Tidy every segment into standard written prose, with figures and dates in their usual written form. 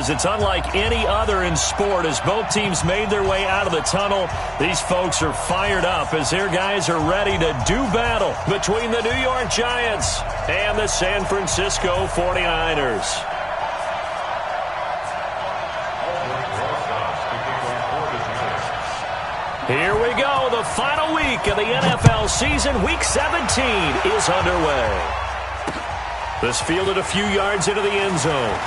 because it's unlike any other in sport. As both teams made their way out of the tunnel, these folks are fired up as their guys are ready to do battle between the New York Giants and the San Francisco 49ers. Here we go. The final week of the NFL season. Week 17 is underway. This fielded a few yards into the end zone.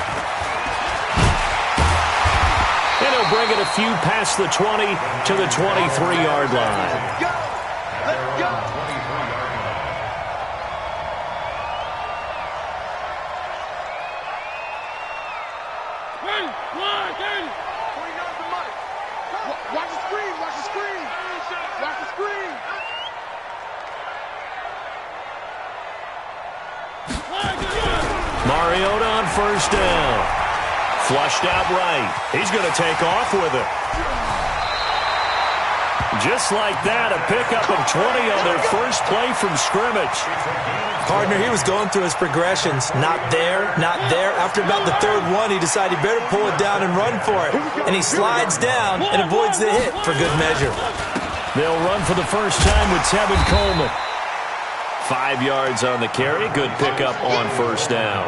And he'll bring it a few past the 20 to the 23-yard line. Let's go. Watch the screen. Watch the screen. Watch the screen. Mariota on first down. Flushed out right. He's going to take off with it. Just like that, a pickup of 20 on their first play from scrimmage. Partner, he was going through his progressions. Not there, not there. After about the third one, he decided he better pull it down and run for it. And he slides down and avoids the hit for good measure. They'll run for the first time with Tevin Coleman. 5 yards on the carry. Good pickup on first down.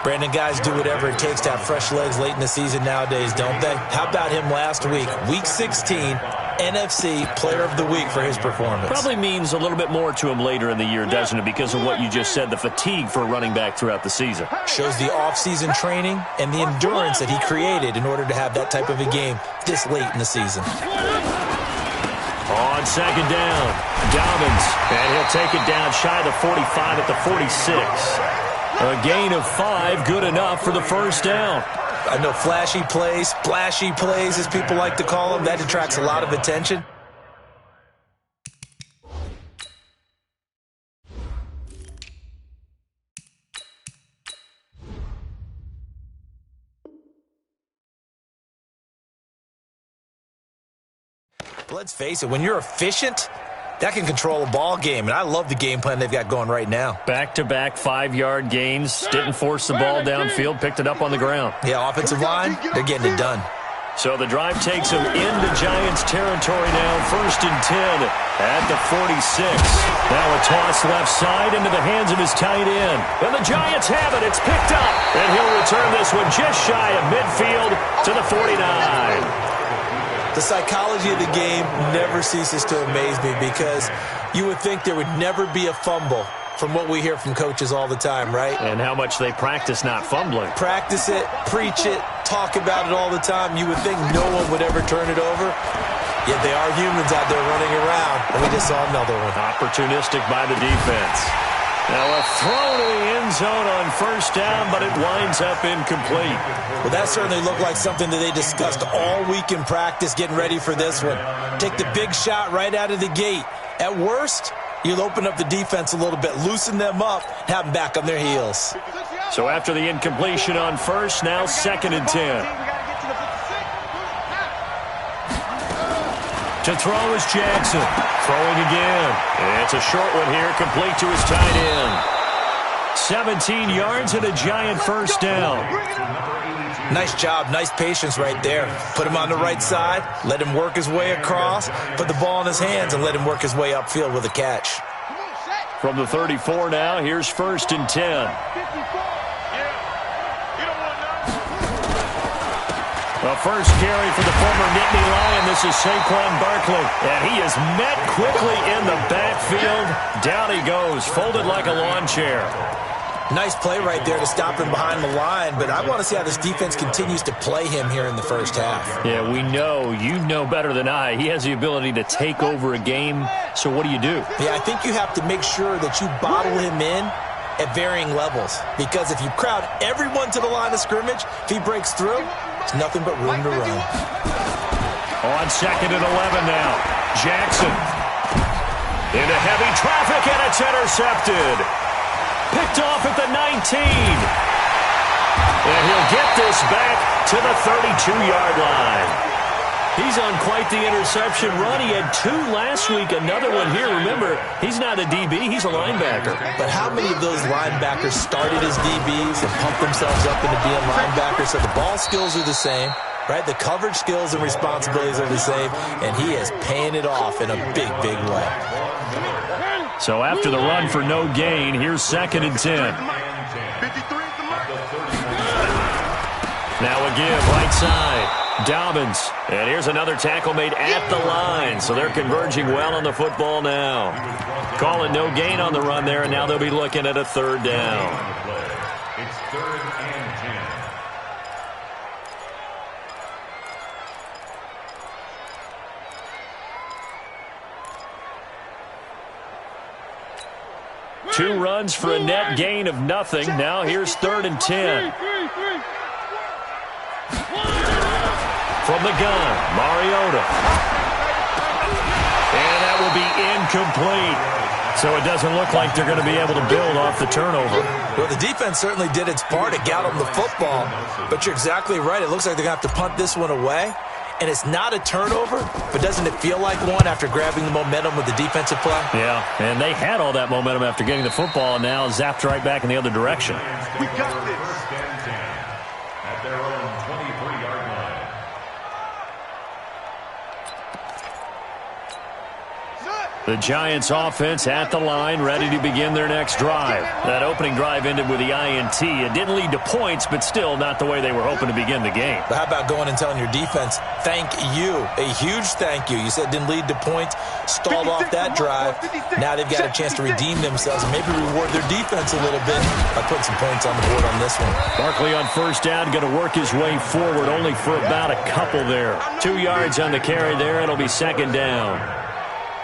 Brandon, guys do whatever it takes to have fresh legs late in the season nowadays, don't they? How about him last week? Week 16, NFC Player of the Week for his performance. Probably means a little bit more to him later in the year, doesn't it? Because of what you just said, the fatigue for a running back throughout the season. Shows the off-season training and the endurance that he created in order to have that type of a game this late in the season. On second down, Dobbins, and he'll take it down shy of the 45 at the 46. A gain of 5, good enough for the first down. I know flashy plays, splashy plays, as people like to call them, that attracts a lot of attention. But let's face it, when you're efficient, that can control a ball game, and I love the game plan they've got going right now. Back-to-back 5-yard gains. Didn't force the ball downfield. Picked it up on the ground. Yeah, offensive line, they're getting it done. So the drive takes them into Giants territory now. 1st and 10 at the 46. Now a toss left side into the hands of his tight end. And the Giants have it. It's picked up. And he'll return this one just shy of midfield to the 49. The psychology of the game never ceases to amaze me because you would think there would never be a fumble from what we hear from coaches all the time, right? And how much they practice not fumbling. Practice it, preach it, talk about it all the time. You would think no one would ever turn it over. Yet they are humans out there running around, and we just saw another one. Opportunistic by the defense. Now a throw to the end zone on first down, but it winds up incomplete. Well, that certainly looked like something that they discussed all week in practice, getting ready for this one. Take the big shot right out of the gate. At worst, you'll open up the defense a little bit, loosen them up, have them back on their heels. So after the incompletion on first, now 2nd and 10. To throw is Jackson. Throwing again. And it's a short one here, complete to his tight end. 17 yards and a Giant first down. Nice job, nice patience right there. Put him on the right side, let him work his way across, put the ball in his hands, and let him work his way upfield with a catch. From the 34 now, here's 1st and 10. The first carry for the former Nittany Lion. This is Saquon Barkley. And he is met quickly in the backfield. Down he goes, folded like a lawn chair. Nice play right there to stop him behind the line, but I want to see how this defense continues to play him here in the first half. Yeah, we know. You know better than I. He has the ability to take over a game, so what do? Yeah, I think you have to make sure that you bottle him in at varying levels, because if you crowd everyone to the line of scrimmage, if he breaks through, there's nothing but room to run. On 2nd and 11 now, Jackson into heavy traffic, and it's intercepted. Picked off at the 19. And he'll get this back to the 32-yard line. He's on quite the interception run. He had 2 last week, another one here. Remember, he's not a DB, he's a linebacker. But how many of those linebackers started as DBs and pumped themselves up into being linebackers? So the ball skills are the same, right? The coverage skills and responsibilities are the same, and he is paying it off in a big, big way. So after the run for no gain, here's 2nd and 10. Now a give, right side. Dobbins. And here's another tackle made at the line. So they're converging well on the football now. Call it no gain on the run there, and now they'll be looking at a 3rd down. It's 3rd and 10. 2 runs for a net gain of nothing. Now here's 3rd and 10. From the gun, Mariota. And that will be incomplete. So it doesn't look like they're going to be able to build off the turnover. Well, the defense certainly did its part. It got them the football. But you're exactly right. It looks like they're going to have to punt this one away. And it's not a turnover, but doesn't it feel like one after grabbing the momentum with the defensive play? Yeah, and they had all that momentum after getting the football, and now zapped right back in the other direction. We got this. 1st and 10 at their own 23-yard line. The Giants offense at the line, ready to begin their next drive. That opening drive ended with the INT. It didn't lead to points, but still not the way they were hoping to begin the game. But how about going and telling your defense, thank you, a huge thank you. You said it didn't lead to points, stalled off that drive. Now they've got a chance to redeem themselves and maybe reward their defense a little bit by putting some points on the board on this one. Barkley on 1st down, going to work his way forward, only for about a couple there. 2 yards on the carry there. It'll be 2nd down.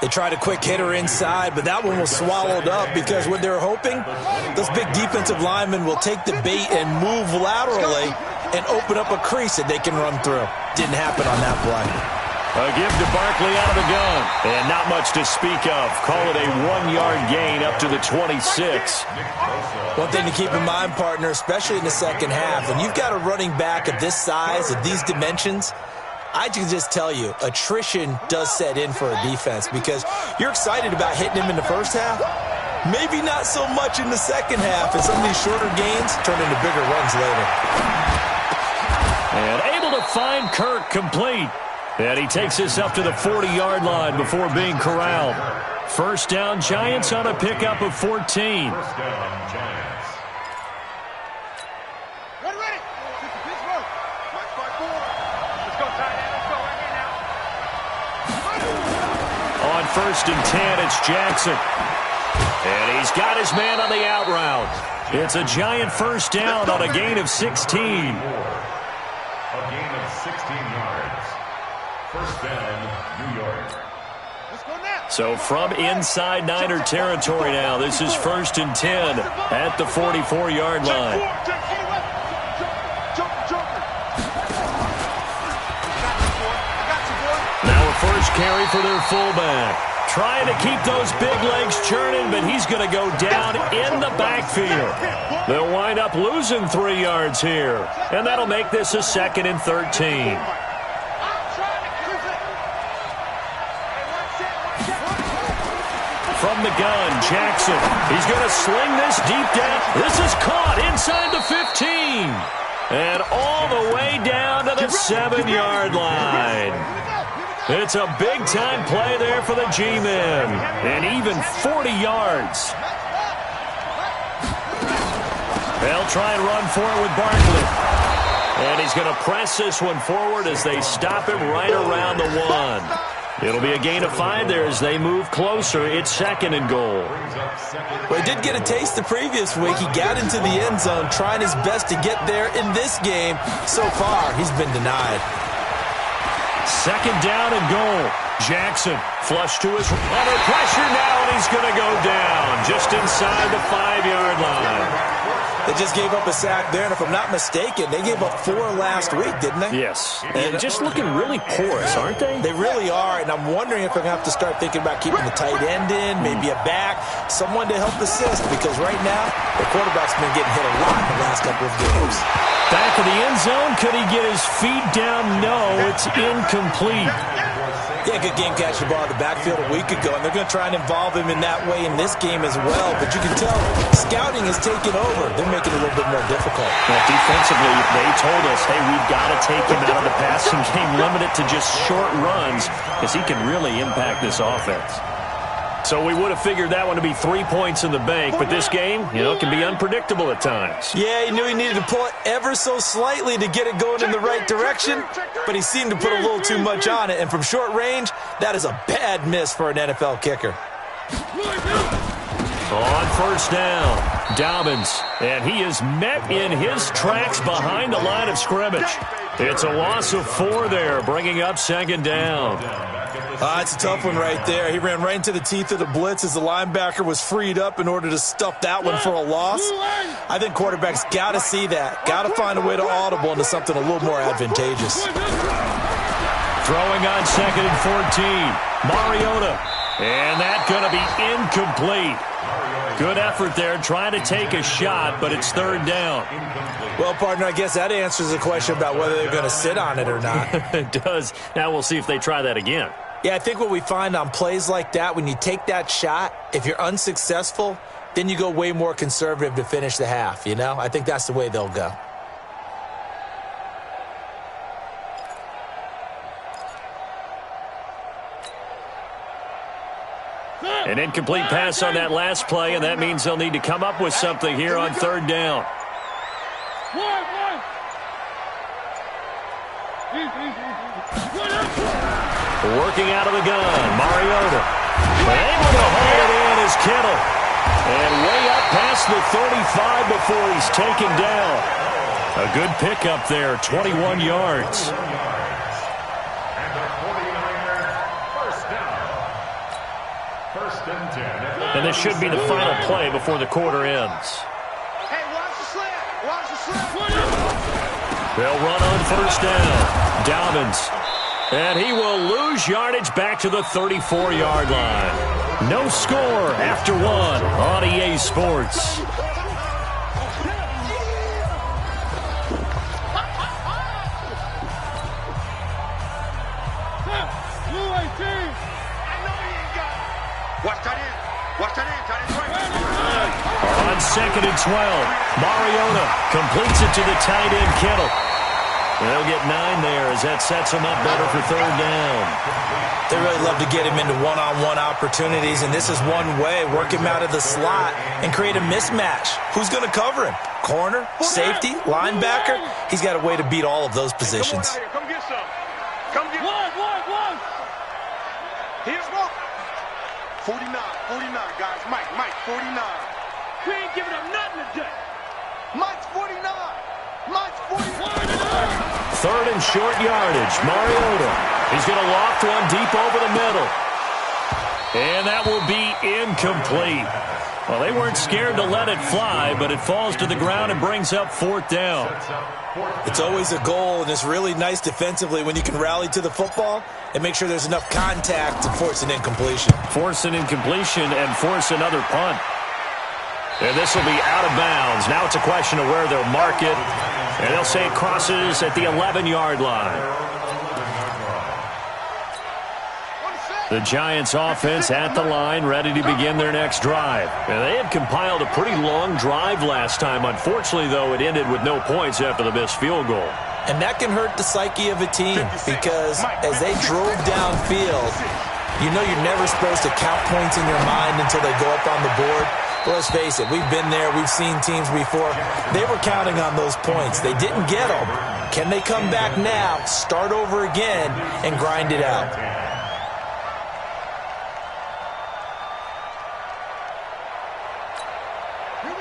They tried a quick hitter inside, but that one was swallowed up because what they're hoping, those big defensive linemen will take the bait and move laterally and open up a crease that they can run through. Didn't happen on that play. A give to Barkley out of the gun. And not much to speak of. Call it a 1-yard gain up to the 26. One thing to keep in mind, partner, especially in the second half, when you've got a running back of this size, of these dimensions, I can just tell you, attrition does set in for a defense because you're excited about hitting him in the first half. Maybe not so much in the second half, and some of these shorter gains turn into bigger runs later. And able to find Kirk complete. And he takes this up to the 40-yard line before being corralled. 1st down, Giants on a pickup of 14. 1st down, Giants. On 1st and 10, it's Jackson. And he's got his man on the out route. It's a Giant 1st down on a gain of 16. A gain of 16 yards. 1st down, New York. So from inside Niner territory now, this is 1st and 10 at the 44-yard line. Now a first carry for their fullback. Trying to keep those big legs churning, but he's going to go down in the backfield. They'll wind up losing 3 yards here, and that'll make this a 2nd and 13. From the gun, Jackson. He's going to sling this deep down. This is caught inside the 15. And all the way down to the 7-yard line. It's a big-time play there for the G-men. And even 40 yards. They'll try and run for it with Barkley. And he's going to press this one forward as they stop him right around the 1. It'll be a gain of 5 there as they move closer. It's 2nd and goal. Well, he did get a taste the previous week. He got into the end zone, trying his best to get there in this game. So far, he's been denied. 2nd down and goal. Jackson flush to his under pressure now, and he's going to go down just inside the 5-yard line. They just gave up a sack there, and if I'm not mistaken, they gave up 4 last week, didn't they? Yes, and just looking really porous, aren't they? They really are, and I'm wondering if I'm going to have to start thinking about keeping the tight end in, maybe a back, someone to help assist, because right now, the quarterback's been getting hit a lot in the last couple of games. Back of the end zone, could he get his feet down? No, it's incomplete. Yeah, good game catch the ball in the backfield a week ago, and they're going to try and involve him in that way in this game as well. But you can tell scouting is taking over. They're making it a little bit more difficult. Well, defensively, they told us, hey, we've got to take him out of the passing game, limit it to just short runs, because he can really impact this offense. So we would have figured that one to be 3 points in the bank, but this game, can be unpredictable at times. Yeah, he knew he needed to pull it ever so slightly to get it going in the right direction, but he seemed to put a little too much on it, and from short range, that is a bad miss for an NFL kicker. On first down, Dobbins, and he is met in his tracks behind the line of scrimmage. It's a loss of 4 there, bringing up second down. It's a tough one right there. He ran right into the teeth of the blitz as the linebacker was freed up in order to stuff that one for a loss. I think quarterbacks got to see that. Got to find a way to audible into something a little more advantageous. Throwing on second and 14. Mariota. And that's going to be incomplete. Good effort there, trying to take a shot, but it's third down. Well, partner, I guess that answers the question about whether they're going to sit on it or not. It does. Now we'll see if they try that again. Yeah, I think what we find on plays like that, when you take that shot, if you're unsuccessful, then you go way more conservative to finish the half, I think that's the way they'll go. An incomplete pass on that last play, and that means they'll need to come up with something here on third down. Working out of the gun, Mariota. Able to hold it in is Kittle. And way up past the 35 before he's taken down. A good pickup there, 21 yards. And this should be the final play before the quarter ends. Hey, watch the slant. Watch the slant. They'll run on first down. Dobbins. And he will lose yardage back to the 34-yard line. No score after 1 on EA Sports. Watch that in. Watch that in. Tight end right. On second and 12, Mariota completes it to the tight end, Kittle. They'll get 9 there as that sets them up better for third down. They really love to get him into one-on-one opportunities, and this is one way. Work him out of the slot and create a mismatch. Who's going to cover him? Corner, safety, linebacker? He's got a way to beat all of those positions. Come get some. Come get one. Here's one. 49, guys. Mike, 49. We ain't giving up nothing today. Mike's 49. Mike's 41. Third and short yardage. Mariota. He's going to loft one deep over the middle. And that will be incomplete. Well, they weren't scared to let it fly, but it falls to the ground and brings up fourth down. It's always a goal, and it's really nice defensively when you can rally to the football and make sure there's enough contact to force an incompletion. Force an incompletion and force another punt. And this will be out of bounds. Now it's a question of where they'll mark it. And they'll say it crosses at the 11-yard line. The Giants offense at the line, ready to begin their next drive. And they had compiled a pretty long drive last time. Unfortunately, though, it ended with no points after the missed field goal. And that can hurt the psyche of a team because as they drove downfield, you know you're never supposed to count points in your mind until they go up on the board. Well, let's face it, we've been there. We've seen teams before. They were counting on those points. They didn't get them. Can they come back now, start over again, and grind it out?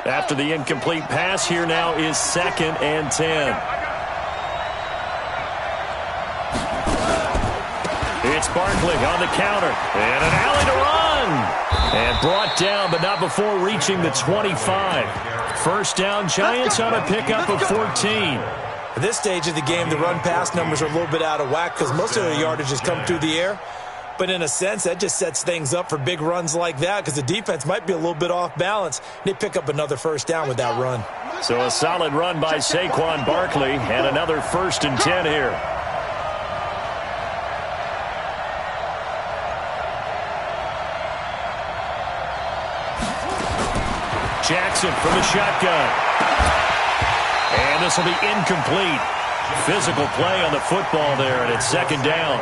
After the incomplete pass, here now is 2nd and 10. It's Barkley on the counter. And an alley to run. And brought down, but not before reaching the 25. First down, Giants on a pickup of 14. At this stage of the game, the run-pass numbers are a little bit out of whack because most of their yardage has come through the air. But in a sense, that just sets things up for big runs like that because the defense might be a little bit off balance. They pick up another first down with that run. So a solid run by Saquon Barkley and another 1st and 10 here. Jackson from the shotgun. And this will be incomplete. Physical play on the football there, and it's 2nd down.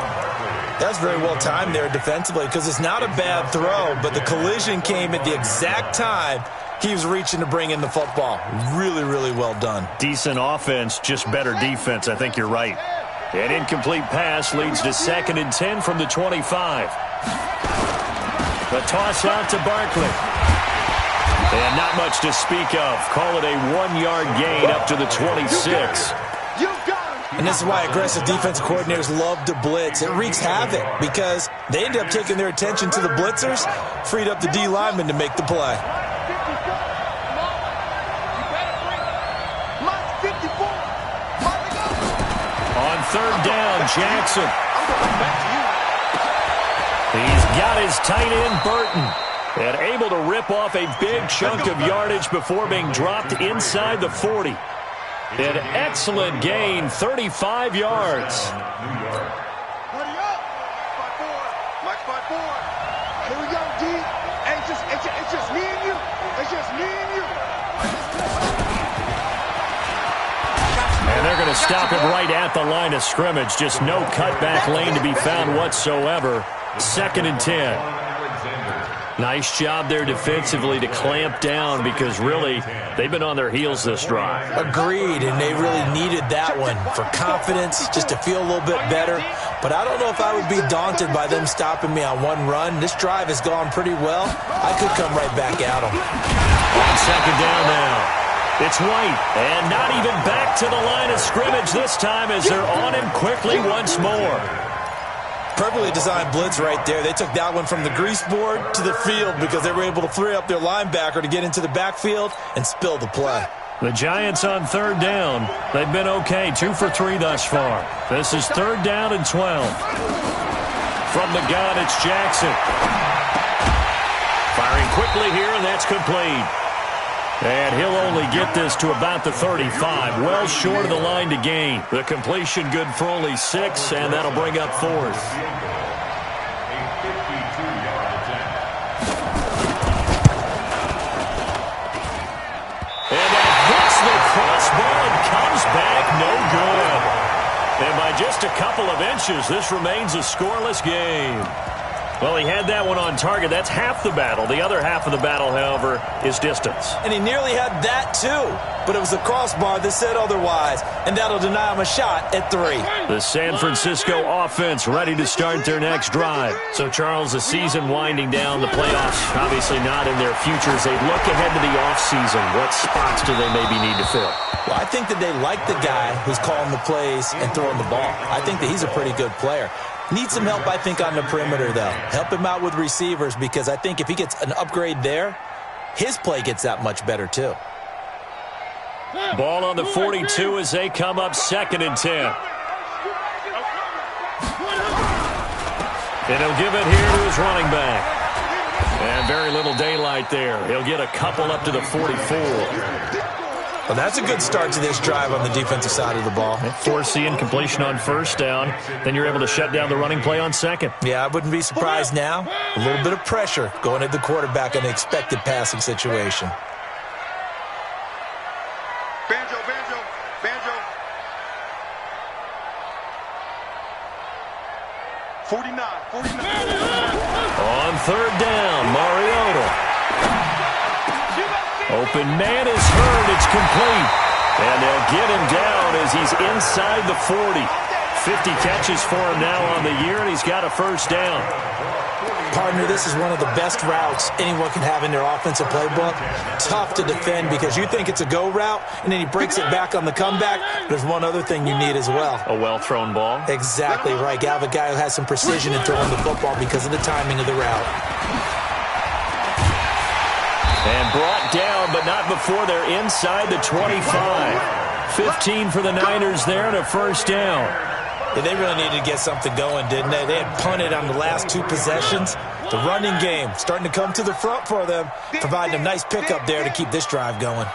That's very well timed there defensively because it's not a bad throw, but the collision came at the exact time he was reaching to bring in the football. Really, really well done. Decent offense, just better defense. I think you're right. An incomplete pass leads to 2nd and 10 from the 25. The toss out to Barkley. And not much to speak of. Call it a 1-yard gain up to the 26. And this is why aggressive defensive coordinators love to blitz. It wreaks havoc because they end up taking their attention to the blitzers, freed up the D lineman to make the play. On 3rd down, Jackson. He's got his tight end, Burton. And able to rip off a big chunk of yardage before being dropped inside the 40. An excellent gain, 35 yards. Here we go, D. Hey, it's just me and you. It's just me and you. And they're going to stop him right at the line of scrimmage. Just no cutback lane to be found whatsoever. 2nd and 10. Nice job there defensively to clamp down because really they've been on their heels this drive. Agreed, and they really needed that one for confidence, just to feel a little bit better. But I don't know if I would be daunted by them stopping me on one run. This drive has gone pretty well. I could come right back at them. On 2nd down now. It's White, and not even back to the line of scrimmage this time as they're on him quickly once more. Perfectly designed blitz right there. They took that one from the grease board to the field because they were able to free up their linebacker to get into the backfield and spill the play. The Giants on 3rd down. They've been okay, 2 for 3 thus far. This is 3rd down and 12. From the gun, it's Jackson. Firing quickly here, and that's complete. And he'll only get this to about the 35, well short of the line to gain. The completion good for only 6, and that'll bring up 4th. And that hits the crossbar and comes back no good. And by just a couple of inches, this remains a scoreless game. Well, he had that one on target. That's half the battle. The other half of the battle, however, is distance. And he nearly had that, too. But it was the crossbar that said otherwise. And that'll deny him a shot at 3. The San Francisco offense ready to start their next drive. So, Charles, the season winding down, the playoffs obviously not in their futures. They look ahead to the offseason. What spots do they maybe need to fill? Well, I think that they like the guy who's calling the plays and throwing the ball. I think that he's a pretty good player. Needs some help, I think, on the perimeter, though. Help him out with receivers because I think if he gets an upgrade there, his play gets that much better, too. Ball on the 42 as they come up 2nd and 10. And he'll give it here to his running back. And very little daylight there. He'll get a couple up to the 44. Well, that's a good start to this drive on the defensive side of the ball. Force the incompletion on 1st down. Then you're able to shut down the running play on 2nd. Yeah, I wouldn't be surprised now. A little bit of pressure going at the quarterback in an expected passing situation. Banjo, banjo, banjo. 49. On 3rd down, Mariota. Open man is heard. It's complete. And they'll get him down as he's inside the 40. 50 catches for him now on the year, and he's got a first down. Partner, this is one of the best routes anyone can have in their offensive playbook. Tough to defend because you think it's a go route, and then he breaks it back on the comeback. There's one other thing you need as well. A well-thrown ball. Exactly right. You have a guy who has some precision in throwing the football because of the timing of the route. And brought down, but not before they're inside the 25. 15 for the Niners there and a first down. Yeah, they really needed to get something going, didn't they? They had punted on the last 2 possessions. The running game starting to come to the front for them, providing a nice pickup there to keep this drive going.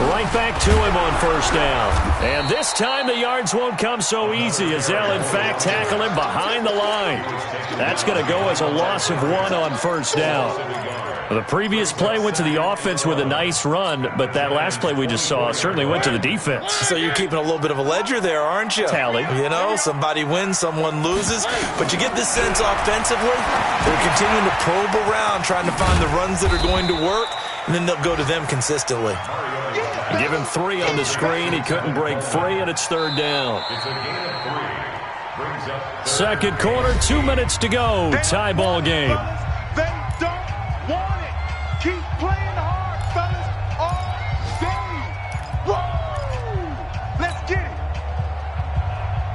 Right back to him on first down. And this time the yards won't come so easy as they'll, in fact, tackle him behind the line. That's going to go as a loss of 1 on first down. The previous play went to the offense with a nice run, but that last play we just saw certainly went to the defense. So you're keeping a little bit of a ledger there, aren't you? Tally. You know, somebody wins, someone loses. But you get this sense offensively, they're continuing to probe around, trying to find the runs that are going to work, and then they'll go to them consistently. Give him 3 on the screen. He couldn't break free, and it's third down. Second quarter, 2 minutes to go. Tie ball game. They don't want it. Keep playing hard, fellas, all day. Woo! Let's get it.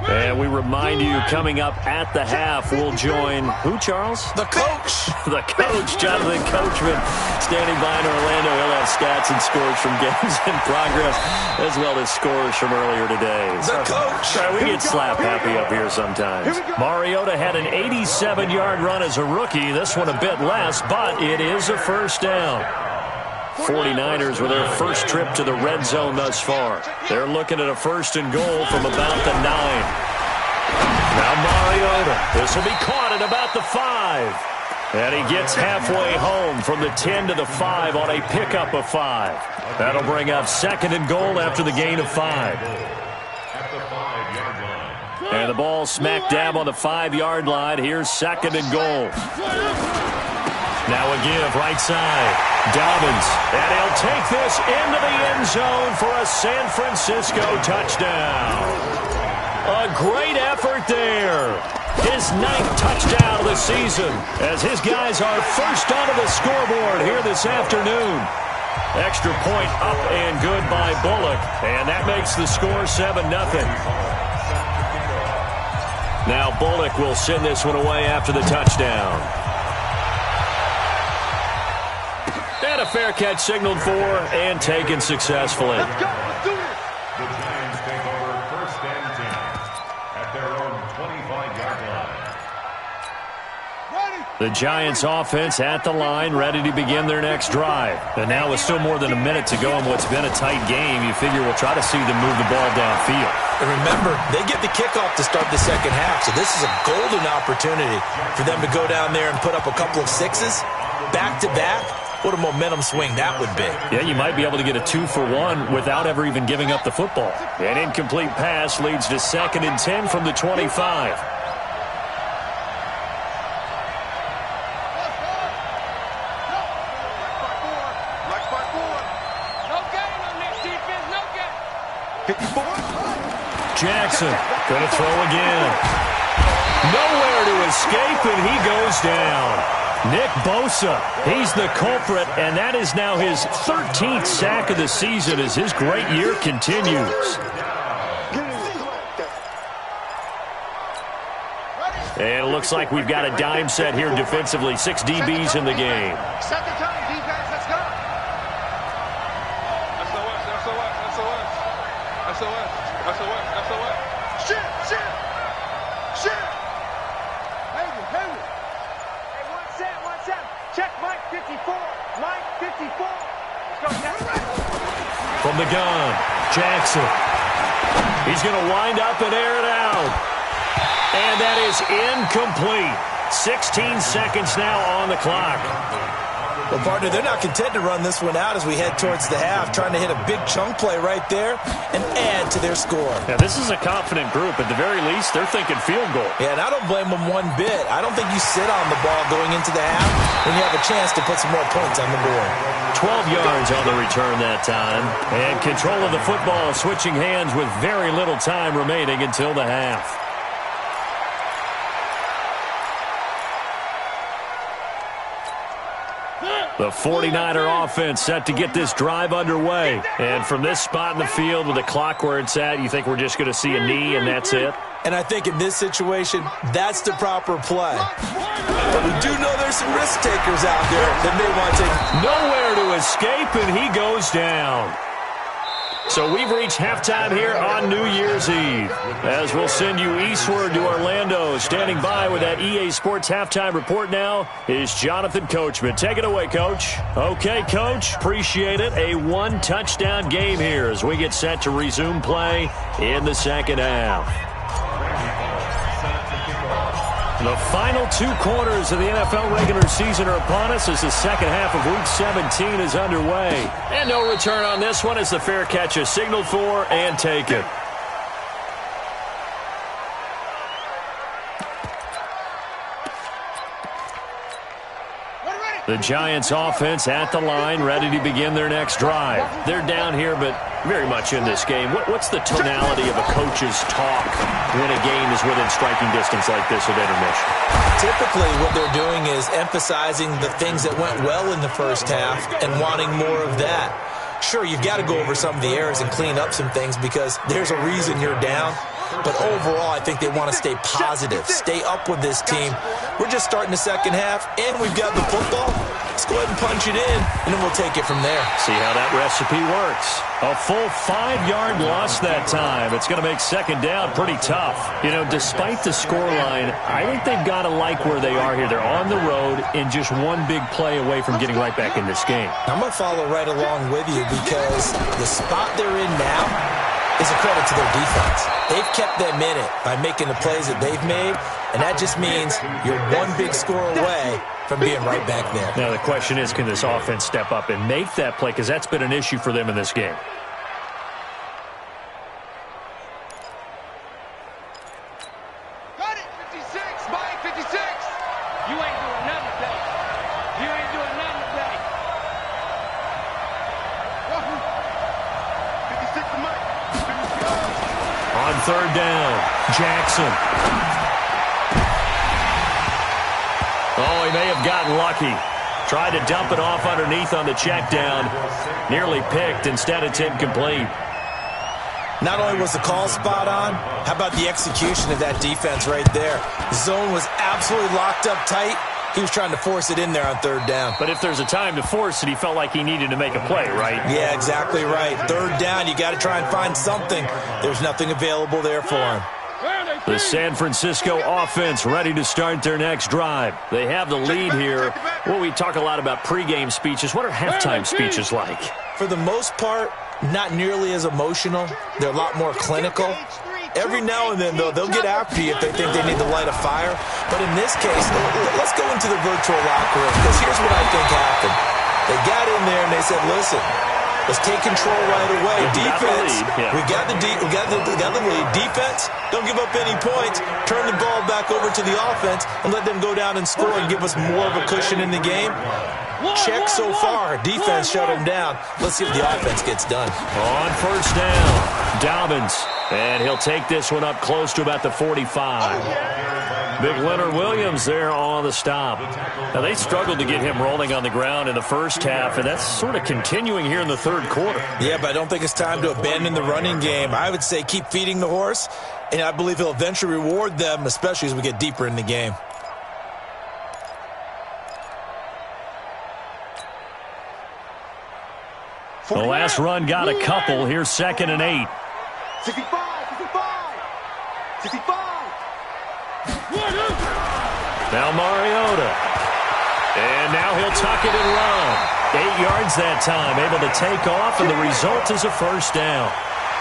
And we remind you, coming up at the half, we'll join who, Charles? The coach. The coach, Jonathan Coachman, standing by in Orlando. He'll have stats and scores from games in progress, as well as scores from earlier today. The coach. We get slap happy up here sometimes. Mariota had an 87-yard run as a rookie. This one a bit less, but it is a first down. 49ers with their first trip to the red zone thus far. They're looking at a first and goal from about the 9. Now Mariota. This will be caught at about the 5. And he gets halfway home from the 10 to the 5 on a pickup of 5. That'll bring up second and goal after the gain of 5. And the ball smack dab on the 5-yard line. Here's second and goal. Now a give right side. Dobbins. And he'll take this into the end zone for a San Francisco touchdown. A great effort there. His 9th touchdown of the season as his guys are first onto the scoreboard here this afternoon. Extra point up and good by Bullock. And that makes the score 7-0. Now Bullock will send this one away after the touchdown. And a fair catch signaled for and taken successfully. Let's go. Let's do it. The Giants take over first and 10 at their own 25-yard line. The Giants offense at the line, ready to begin their next drive. And now with still more than a minute to go in what's been a tight game, you figure we'll try to see them move the ball downfield. And remember, they get the kickoff to start the second half, so this is a golden opportunity for them to go down there and put up a couple of 6s back-to-back. What a momentum swing that would be. Yeah, you might be able to get a 2-for-1 without ever even giving up the football. An incomplete pass leads to second and 10 from the 25. Jackson going to throw again. Nowhere to escape, and he goes down. Nick Bosa, he's the culprit, and that is now his 13th sack of the season as his great year continues. And it looks like we've got a dime set here defensively. 6 DBs in the game. Second time, defense, let's go. SOS. Shit. Hayward. Hey, one set. Check Mike 54. Mike 54. Let's go, From the gun, Jackson. He's going to wind up and air it out. And that is incomplete. 16 seconds now on the clock. Well, partner, they're not content to run this one out as we head towards the half, trying to hit a big chunk play right there and add to their score. Yeah, this is a confident group. At the very least, they're thinking field goal. Yeah, and I don't blame them one bit. I don't think you sit on the ball going into the half when you have a chance to put some more points on the board. 12 yards on the return that time. And control of the football switching hands with very little time remaining until the half. The 49er offense set to get this drive underway. And from this spot in the field with the clock where it's at, you think we're just going to see a knee and that's it? And I think in this situation, that's the proper play. But we do know there's some risk takers out there that may want to. Nowhere to escape, and he goes down. So we've reached halftime here on New Year's Eve. As we'll send you eastward to Orlando. Standing by with that EA Sports halftime report now is Jonathan Coachman. Take it away, Coach. Okay, Coach. Appreciate it. A one-touchdown game here as we get set to resume play in the second half. The final 2 quarters of the NFL regular season are upon us as the second half of Week 17 is underway. And no return on this one as the fair catch is signaled for and taken. The Giants offense at the line, ready to begin their next drive. They're down here, but very much in this game. What's the tonality of a coach's talk when a game is within striking distance like this at intermission? Typically, what they're doing is emphasizing the things that went well in the first half and wanting more of that. Sure, you've got to go over some of the errors and clean up some things because there's a reason you're down. But overall, I think they want to stay positive, stay up with this team. We're just starting the second half, and we've got the football. Let's go ahead and punch it in, and then we'll take it from there. See how that recipe works. A full 5-yard loss that time. It's going to make second down pretty tough. You know, despite the scoreline, I think they've got to like where they are here. They're on the road and just one big play away from getting right back in this game. I'm going to follow right along with you because the spot they're in now is a credit to their defense. They've kept them in it by making the plays that they've made, and that just means you're one big score away from being right back there. Now the question is, can this offense step up and make that play? Because that's been an issue for them in this game. Got it, 56, Mike, 56. You ain't doing nothing today. You ain't doing nothing today. 56 to Mike. On third down, Jackson. Oh, he may have gotten lucky. Tried to dump it off underneath on the check down. Nearly picked. Instead, it's incomplete. Not only was the call spot on, how about the execution of that defense right there? The zone was absolutely locked up tight. He was trying to force it in there on third down. But if there's a time to force it, he felt like he needed to make a play, right? Yeah, exactly right. Third down, you got to try and find something. There's nothing available there for him. The San Francisco offense ready to start their next drive. They have the lead here. Well, we talk a lot about pregame speeches. What are halftime speeches like? For the most part, not nearly as emotional. They're a lot more clinical. Every now and then, though, they'll get after you if they think they need to light a fire. But in this case, let's go into the virtual locker room, because here's what I think happened. They got in there and they said, listen, let's take control right away. Defense, we got the lead. Defense, don't give up any points. Turn the ball back over to the offense and let them go down and score and give us more of a cushion in the game. Check so far. Defense shut them down. Let's see if the offense gets done. On first down, Dobbins. And he'll take this one up close to about the 45. Big Leonard Williams there on the stop. Now, they struggled to get him rolling on the ground in the first half, and that's sort of continuing here in the third quarter. Yeah, but I don't think it's time to abandon the running game. I would say keep feeding the horse, and I believe he'll eventually reward them, especially as we get deeper in the game. The last run got a couple. Here's 2nd and 8. 65, 65, 65. Now Mariota. And now he'll tuck it and run. 8 yards that time, able to take off, and the result is a first down.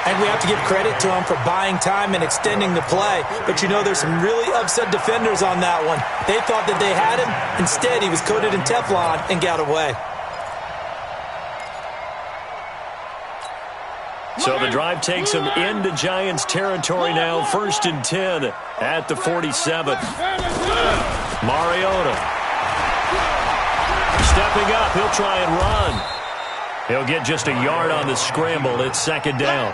And we have to give credit to him for buying time and extending the play. But you know, there's some really upset defenders on that one. They thought that they had him. Instead, he was coated in Teflon and got away. So the drive takes him into Giants territory now. 1st and 10 at the 47. Mariota. Stepping up, he'll try and run. He'll get just a yard on the scramble. It's 2nd down.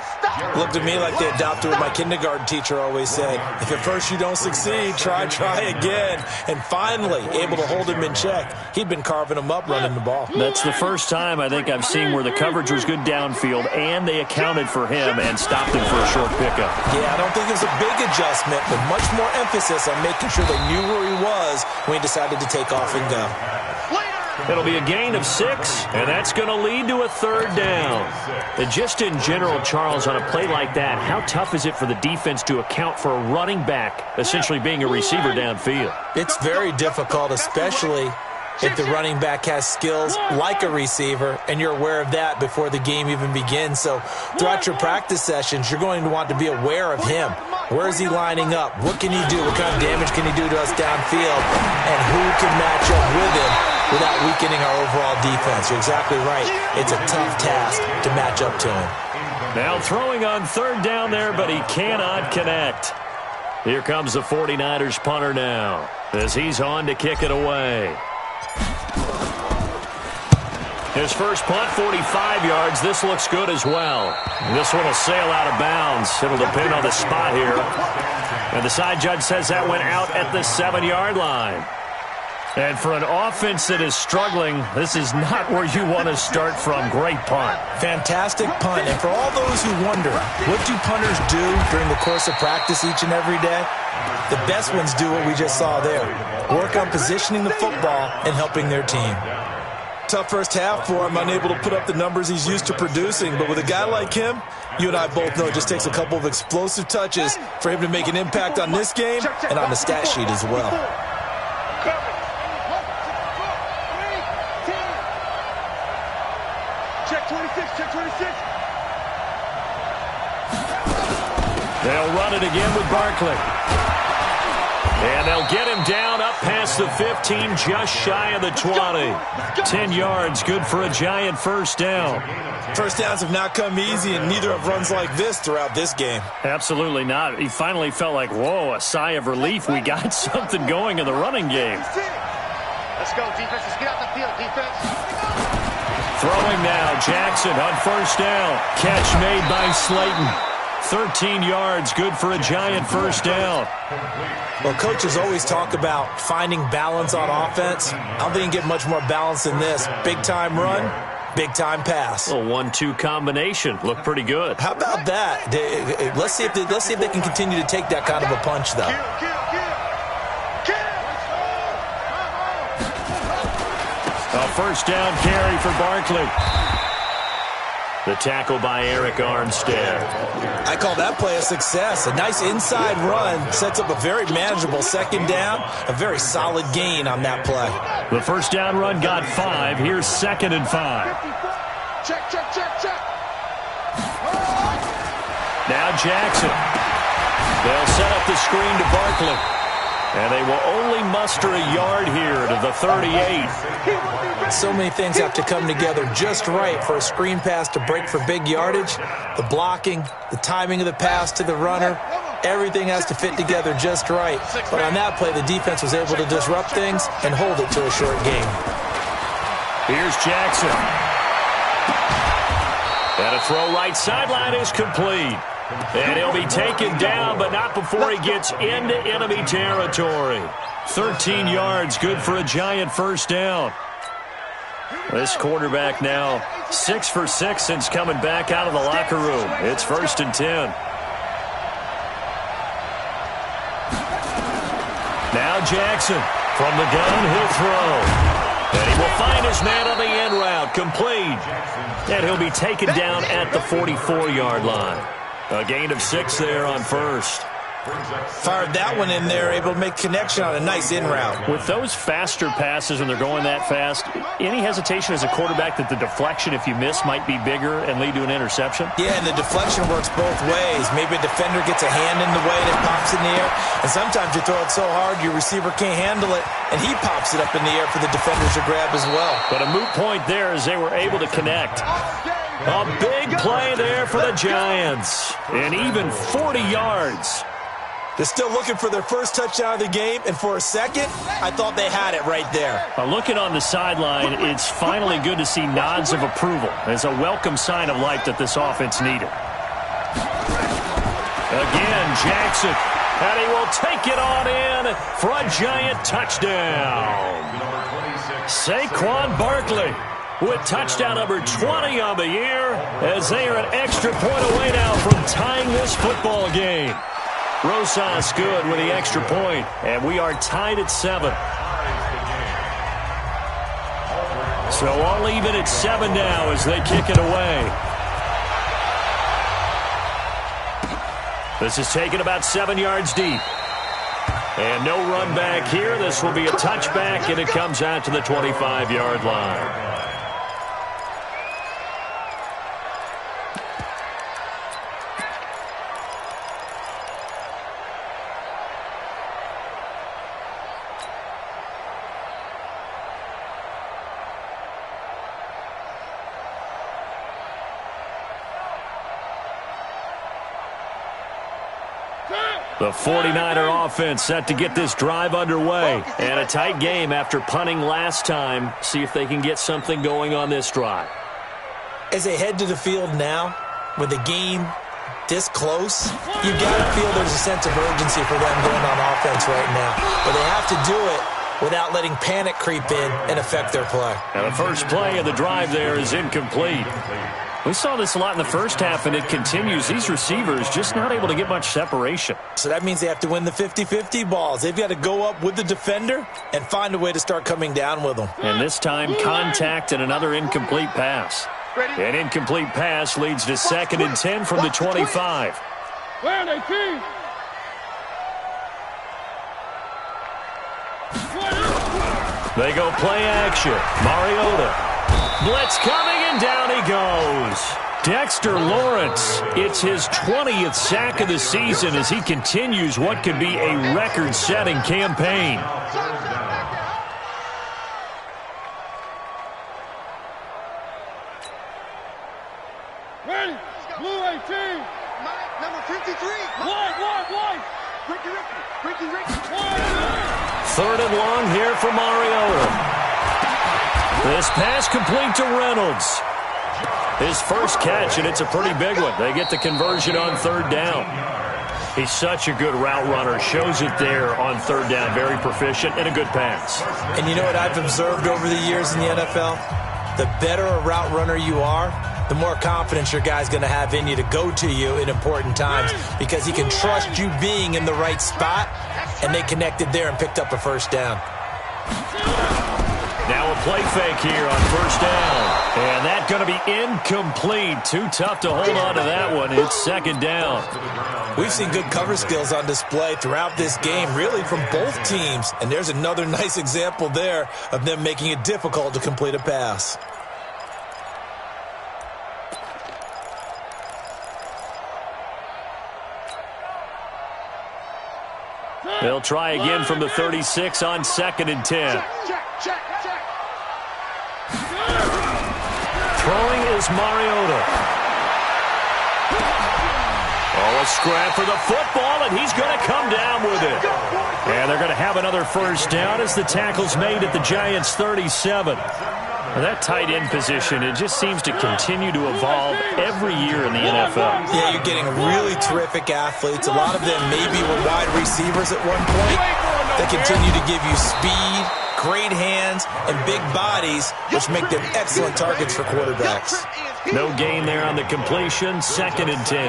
Looked to me like they adopted what my kindergarten teacher always said. If at first you don't succeed, try again. And finally, able to hold him in check. He'd been carving him up running the ball. That's the first time I think I've seen where the coverage was good downfield and they accounted for him and stopped him for a short pickup. Yeah, I don't think it was a big adjustment, but much more emphasis on making sure they knew where he was when he decided to take off and go. It'll be a gain of 6, and that's going to lead to a 3rd down. And just in general, Charles, on a play like that, how tough is it for the defense to account for a running back essentially being a receiver downfield? It's very difficult, especially if the running back has skills like a receiver, and you're aware of that before the game even begins. So throughout your practice sessions, you're going to want to be aware of him. Where is he lining up? What can he do? What kind of damage can he do to us downfield? And who can match up with him without weakening our overall defense? You're exactly right. It's a tough task to match up to him. Now throwing on 3rd down there, but he cannot connect. Here comes the 49ers punter now as he's on to kick it away. His first punt, 45 yards. This looks good as well. This one will sail out of bounds. It'll depend on the spot here. And the side judge says that went out at the 7-yard line. And for an offense that is struggling, this is not where you want to start from. Great punt. Fantastic punt. And for all those who wonder, what do punters do during the course of practice each and every day? The best ones do what we just saw there. Work on positioning the football and helping their team. Tough first half for him, unable to put up the numbers he's used to producing. But with a guy like him, you and I both know it just takes a couple of explosive touches for him to make an impact on this game and on the stat sheet as well. Check 26, check 26. They'll run it again with Barkley. And they'll get him down up past the 15, just shy of the 20. 10 yards, good for a Giant 1st down. First downs have not come easy, and neither have runs like this throughout this game. Absolutely not. He finally felt like, whoa, a sigh of relief. We got something going in the running game. Let's go, defense. Let's get out the field, defense. Throwing now, Jackson on 1st down. Catch made by Slayton. 13 yards, good for a Giant 1st down. Well, coaches always talk about finding balance on offense. I don't think you can get much more balance than this. Big-time run, big-time pass. A 1-2 combination. Looked pretty good. How about that? Let's see if they can continue to take that kind of a punch, though. A 1st down carry for Barkley. The tackle by Eric Armstead. I call that play a success. A nice inside run sets up a very manageable 2nd down. A very solid gain on that play. The 1st down run got 5. Here's 2nd and 5. Check, check, check, check. Now Jackson. They'll set up the screen to Barkley. And they will only muster a yard here to the 38. So many things have to come together just right for a screen pass to break for big yardage. The blocking, the timing of the pass to the runner, everything has to fit together just right. But on that play, the defense was able to disrupt things and hold it to a short game. Here's Jackson. And a throw right sideline is complete. And he'll be taken down, but not before he gets into enemy territory. 13 yards, good for a Giant 1st down. This quarterback now 6 for 6 since coming back out of the locker room. It's 1st and 10. Now Jackson from the gun, he'll throw. And he will find his man on the end route, complete. And he'll be taken down at the 44-yard line. A gain of 6 there on 1st. Fired that one in there, able to make connection on a nice in route. With those faster passes when they're going that fast, any hesitation as a quarterback that the deflection, if you miss, might be bigger and lead to an interception? Yeah, and the deflection works both ways. Maybe a defender gets a hand in the way and it pops in the air. And sometimes you throw it so hard your receiver can't handle it, and he pops it up in the air for the defenders to grab as well. But a moot point there as they were able to connect. A big play there for the Giants. And even 40 yards. They're still looking for their first touchdown of the game, and for a second, I thought they had it right there. Looking on the sideline, it's finally good to see nods of approval as a welcome sign of life that this offense needed. Again, Jackson, and he will take it on in for a Giant touchdown. Saquon Barkley with touchdown number 20 on the year as they are an extra point away now from tying this football game. Rosas good with the extra point, and we are tied at 7. So all even at 7 now as they kick it away. This is taken about 7 yards deep. And no run back here. This will be a touchback, and it comes out to the 25-yard line. The 49er offense set to get this drive underway. And a tight game after punting last time. See if they can get something going on this drive. As they head to the field now, with the game this close, you've got to feel there's a sense of urgency for them going on offense right now. But they have to do it without letting panic creep in and affect their play. And the first play of the drive there is incomplete. We saw this a lot in the first half, and it continues. These receivers just not able to get much separation. So that means they have to win the 50-50 balls. They've got to go up with the defender and find a way to start coming down with them. And this time, contact and another incomplete pass. An incomplete pass leads to 2nd and 10 from the 25. Where are they, Pete? They go play action. Mariota. Blitz coming, and down he goes. Dexter Lawrence, it's his 20th sack of the season as he continues what could be a record-setting campaign. Ready? Blue 18. Number 53. One. Ricky. 3rd and long here for Mariota. This pass complete to Reynolds. His first catch, and it's a pretty big one. They get the conversion on 3rd down. He's such a good route runner. Shows it there on 3rd down. Very proficient and a good pass. And you know what I've observed over the years in the NFL? The better a route runner you are, the more confidence your guy's going to have in you to go to you in important times because he can trust you being in the right spot, and they connected there and picked up a first down. Now a play fake here on 1st down. And that's going to be incomplete. Too tough to hold on to that one. It's 2nd down. We've seen good cover skills on display throughout this game, really from both teams. And there's another nice example there of them making it difficult to complete a pass. They'll try again from the 36 on 2nd and 10. Check. Throwing is Mariota. Oh, a scrap for the football, and he's going to come down with it. And they're going to have another first down as the tackle's made at the Giants' 37. And that tight end position, it just seems to continue to evolve every year in the NFL. Yeah, you're getting really terrific athletes. A lot of them maybe were wide receivers at one point. They continue to give you speed, great hands, and big bodies, which make them excellent targets for quarterbacks. No gain there on the completion, 2nd and 10.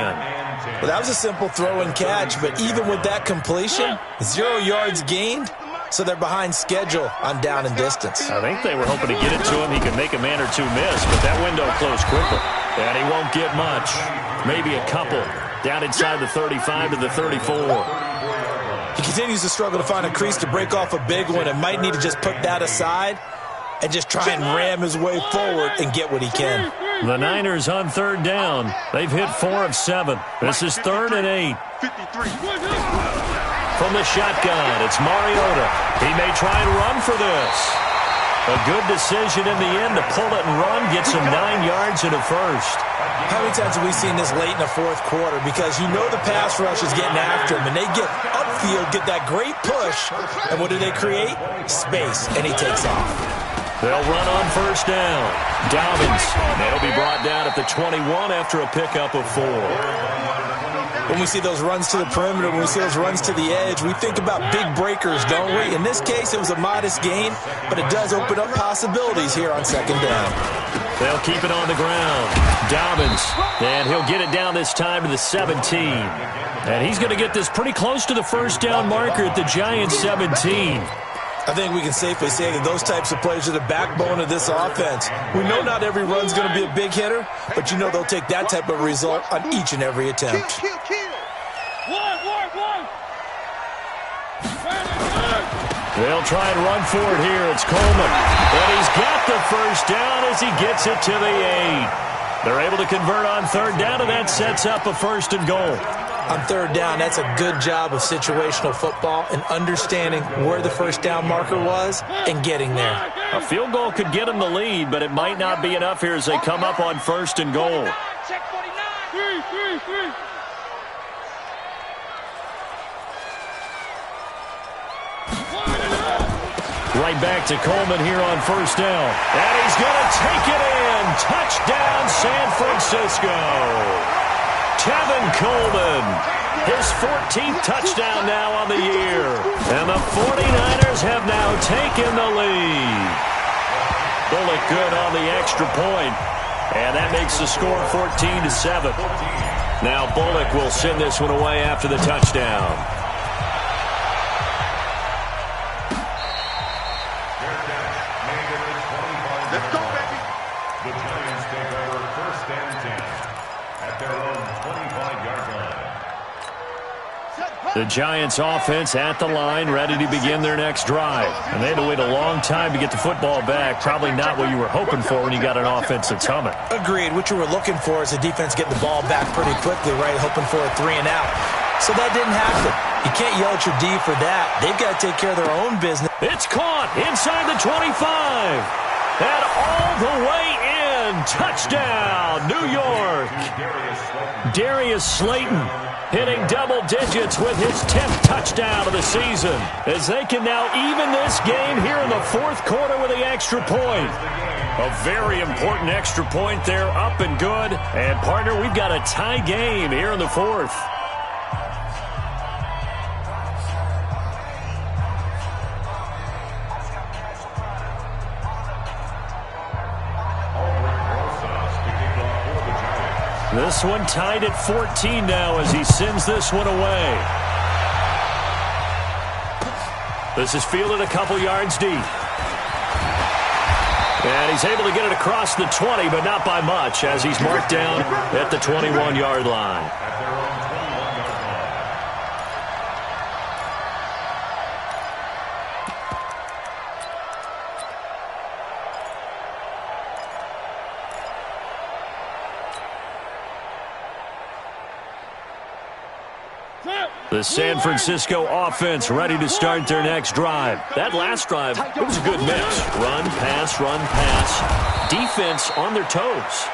Well, that was a simple throw and catch, but even with that completion, 0 yards gained, so they're behind schedule on down and distance. I think they were hoping to get it to him. He could make a man or two miss, but that window closed quickly. And he won't get much. Maybe a couple. Down inside the 35 to the 34. He continues to struggle to find a crease to break off a big one and might need to just put that aside and just try and ram his way forward and get what he can. The Niners on third down. They've hit 4 of 7. This is 3rd and 8. 53. From the shotgun, it's Mariota. He may try and run for this. A good decision in the end to pull it and run, gets him 9 yards and a first. How many times have we seen this late in the fourth quarter? Because you know the pass rush is getting after him, and they get upfield, get that great push, and what do they create? Space, and he takes off. They'll run on first down. Dobbins. They'll be brought down at the 21 after a pickup of 4. When we see those runs to the perimeter, when we see those runs to the edge, we think about big breakers, don't we? In this case, it was a modest gain, but it does open up possibilities here on second down. They'll keep it on the ground. Dobbins. And he'll get it down this time to the 17. And he's going to get this pretty close to the first down marker at the Giants' 17. I think we can safely say that those types of plays are the backbone of this offense. We know not every run's going to be a big hitter, but you know they'll take that type of result on each and every attempt. They'll try and run for it here. It's Coleman. And he's got the first down as he gets it to the 8. They're able to convert on third down, and that sets up a 1st and goal. On third down, that's a good job of situational football and understanding where the first down marker was and getting there. A field goal could get them the lead, but it might not be enough here as they come up on 1st and goal. Right back to Coleman here on first down. And he's going to take it in. Touchdown, San Francisco. Tevin Coleman, his 14th touchdown now on the year. And the 49ers have now taken the lead. Bullock good on the extra point. And that makes the score 14-7. Now Bullock will send this one away after the touchdown. Let's go, baby. The Giants take over 1st and 10 at their own 25-yard line. The Giants offense at the line, ready to begin their next drive. And they had to wait a long time to get the football back. Probably not what you were hoping for when you got an offense that's humming. Agreed. What you were looking for is the defense getting the ball back pretty quickly, right? Hoping for a 3 and out. So that didn't happen. You can't yell at your D for that. They've got to take care of their own business. It's caught inside the 25. And all the way in. Touchdown, New York. Darius Slayton hitting double digits with his 10th touchdown of the season, as they can now even this game here in the 4th quarter with the extra point. A very important extra point there, up and good. And, partner, we've got a tie game here in the 4th. This one tied at 14 now as he sends this one away. This is fielded a couple yards deep. And he's able to get it across the 20, but not by much, as he's marked down at the 21-yard line. The San Francisco offense ready to start their next drive. That last drive, it was a good mix. Run, pass, defense on their toes.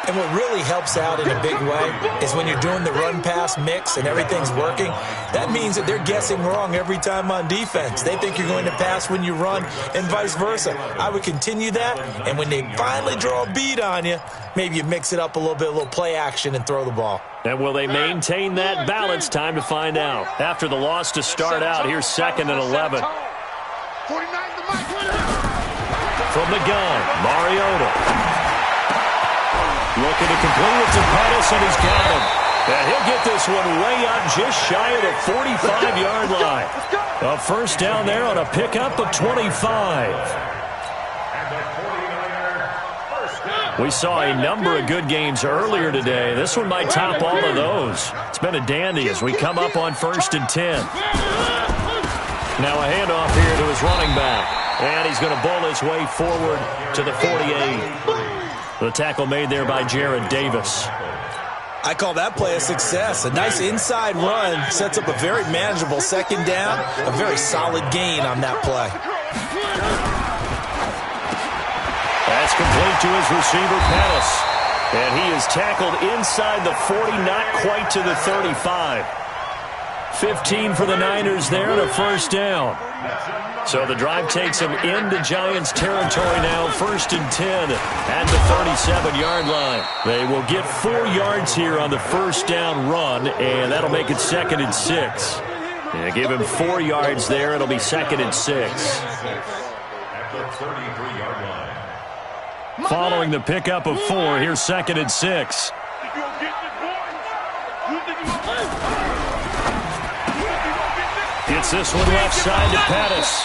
And what really helps out in a big way is when you're doing the run-pass mix and everything's working, that means that they're guessing wrong every time on defense. They think you're going to pass when you run and vice versa. I would continue that, and when they finally draw a beat on you, maybe you mix it up a little bit, a little play action, and throw the ball. And will they maintain that balance? Time to find out. After the loss to start out, here's 2nd and 11. From the gun, Mariota. Looking to complete it to Pettis, and he's got him. And he'll get this one way up just shy of the 45-yard line. A first down there on a pickup of 25. We saw a number of good games earlier today. This one might top all of those. It's been a dandy as we come up on 1st and 10. Now a handoff here to his running back. And he's going to bowl his way forward to the 48. The tackle made there by Jared Davis. I call that play a success. A nice inside run sets up a very manageable second down. A very solid gain on that play. That's complete to his receiver, Pettis. And he is tackled inside the 40, not quite to the 35. 15 for the Niners there and a first down. So the drive takes him into Giants territory now, 1st and 10 at the 37-yard line. They will get 4 yards here on the first down run, and that'll make it 2nd and 6. And give him 4 yards there. It'll be 2nd and 6. At the 33-yard line. Following the pickup of 4, here's 2nd and 6. Gets this one left side to Pettis.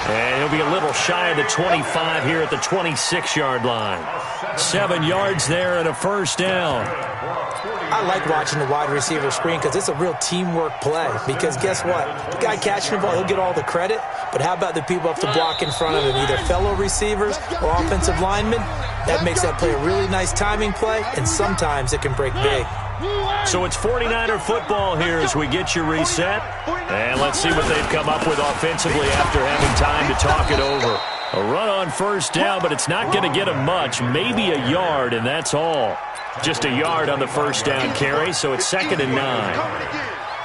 And he'll be a little shy of the 25 here at the 26-yard line. 7 yards there and a first down. I like watching the wide receiver screen because it's a real teamwork play. Because guess what? The guy catching the ball, he'll get all the credit. But how about the people up the block in front of him, either fellow receivers or offensive linemen? That makes that play a really nice timing play, and sometimes it can break big. So it's 49er football here as we get you reset. And let's see what they've come up with offensively after having time to talk it over. A run on first down, but it's not going to get him much. Maybe a yard, and that's all. Just a yard on the first down carry, so it's 2nd and 9.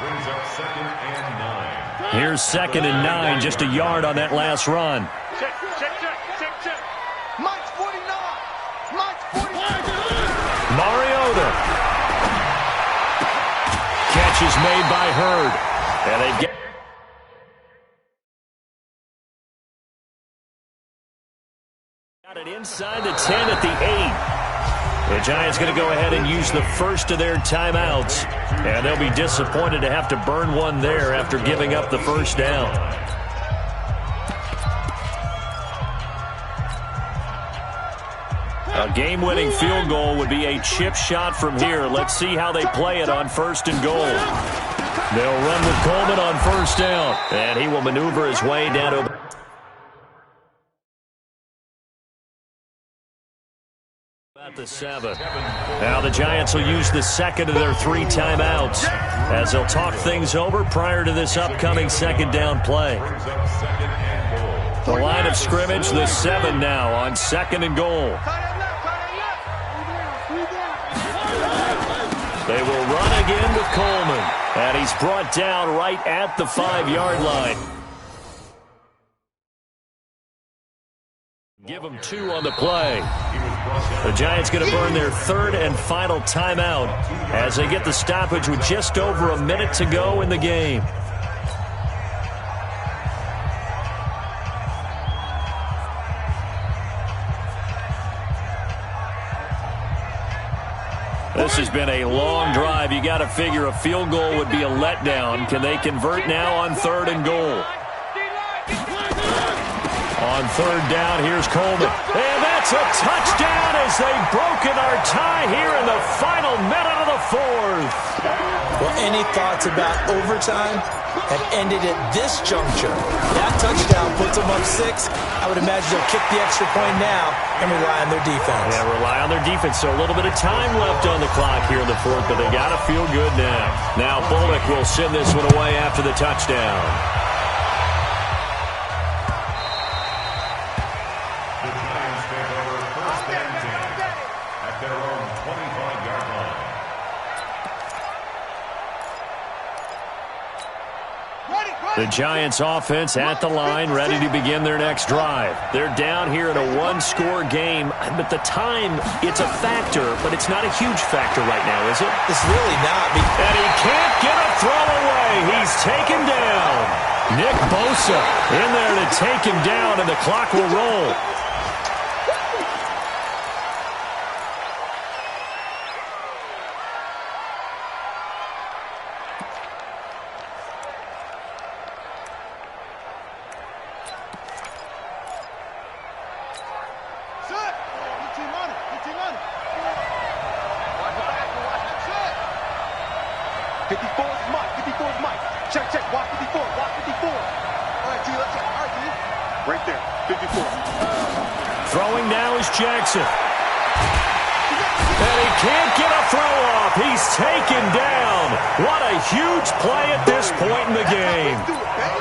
Brings up 2nd and 9. Here's 2nd and 9, just a yard on that last run. Check. Mike's 49. Mike's 49. Mariota. Catch is made by Hurd. And they get it inside the 10 at the 8. The Giants going to go ahead and use the first of their timeouts. And they'll be disappointed to have to burn one there after giving up the first down. A game-winning field goal would be a chip shot from here. Let's see how they play it on 1st and goal. They'll run with Coleman on first down. And he will maneuver his way down to about the 7. Now the Giants will use the second of their 3 timeouts as they'll talk things over prior to this upcoming second down play. The line of scrimmage, the 7 now on 2nd and goal. They will run again with Coleman. And he's brought down right at the 5-yard line. Give them 2 on the play. The Giants going to burn their 3rd and final timeout as they get the stoppage with just over a minute to go in the game. This has been a long drive. You got to figure a field goal would be a letdown. Can they convert now on 3rd and goal? On 3rd down, here's Coleman. And that's a touchdown as they've broken our tie here in the final minute of the 4th. Well, any thoughts about overtime have ended at this juncture? That touchdown puts them up 6. I would imagine they'll kick the extra point now and rely on their defense. Yeah, rely on their defense. So a little bit of time left on the clock here in the 4th, but they got to feel good now. Now Bullock will send this one away after the touchdown. The Giants offense at the line, ready to begin their next drive. They're down here in a 1-score game, but the time, it's a factor, but it's not a huge factor right now, is it? It's really not. And he can't get a throw away. He's taken down. Nick Bosa in there to take him down, and the clock will roll. Right there, 54. Throwing now is Jackson. And he can't get a throw off. He's taken down. What a huge play at this point in the game.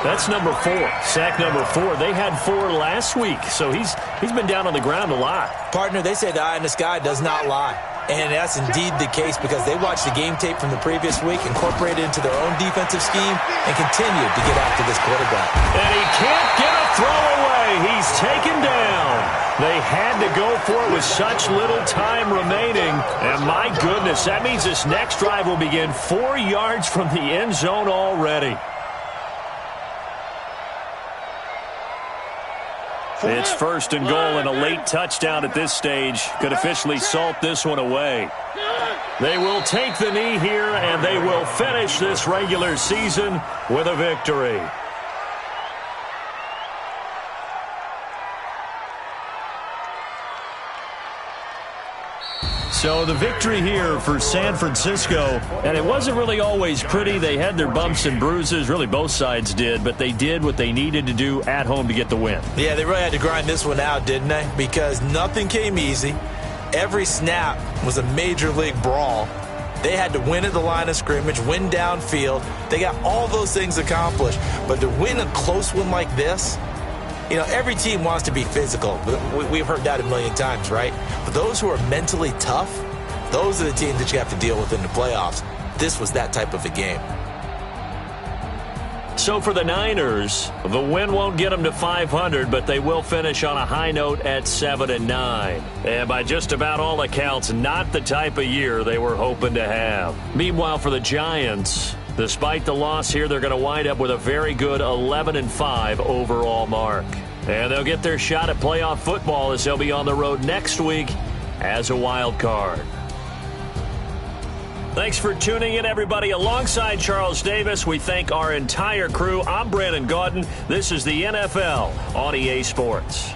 That's number 4. Sack number 4. They had 4 last week, so he's been down on the ground a lot. Partner, they say the eye in the sky does not lie. And that's indeed the case because they watched the game tape from the previous week, incorporated it into their own defensive scheme, and continued to get after this quarterback. And he can't get a throw away. He's taken down. They had to go for it with such little time remaining. And my goodness, that means this next drive will begin 4 yards from the end zone already. It's 1st and goal and a late touchdown at this stage. Could officially salt this one away. They will take the knee here, and they will finish this regular season with a victory. So the victory here for San Francisco, and it wasn't really always pretty. They had their bumps and bruises, really both sides did, but they did what they needed to do at home to get the win. Yeah, they really had to grind this one out, didn't they? Because nothing came easy. Every snap was a major league brawl. They had to win at the line of scrimmage, win downfield. They got all those things accomplished. But to win a close one like this, you know, every team wants to be physical. We've heard that a million times, right? But those who are mentally tough, those are the teams that you have to deal with in the playoffs. This was that type of a game. So for the Niners, the win won't get them to 500, but they will finish on a high note at 7-9. And by just about all accounts, not the type of year they were hoping to have. Meanwhile, for the Giants, despite the loss here, they're going to wind up with a very good 11-5 overall mark. And they'll get their shot at playoff football as they'll be on the road next week as a wild card. Thanks for tuning in, everybody. Alongside Charles Davis, we thank our entire crew. I'm Brandon Gaudin. This is the NFL on EA Sports.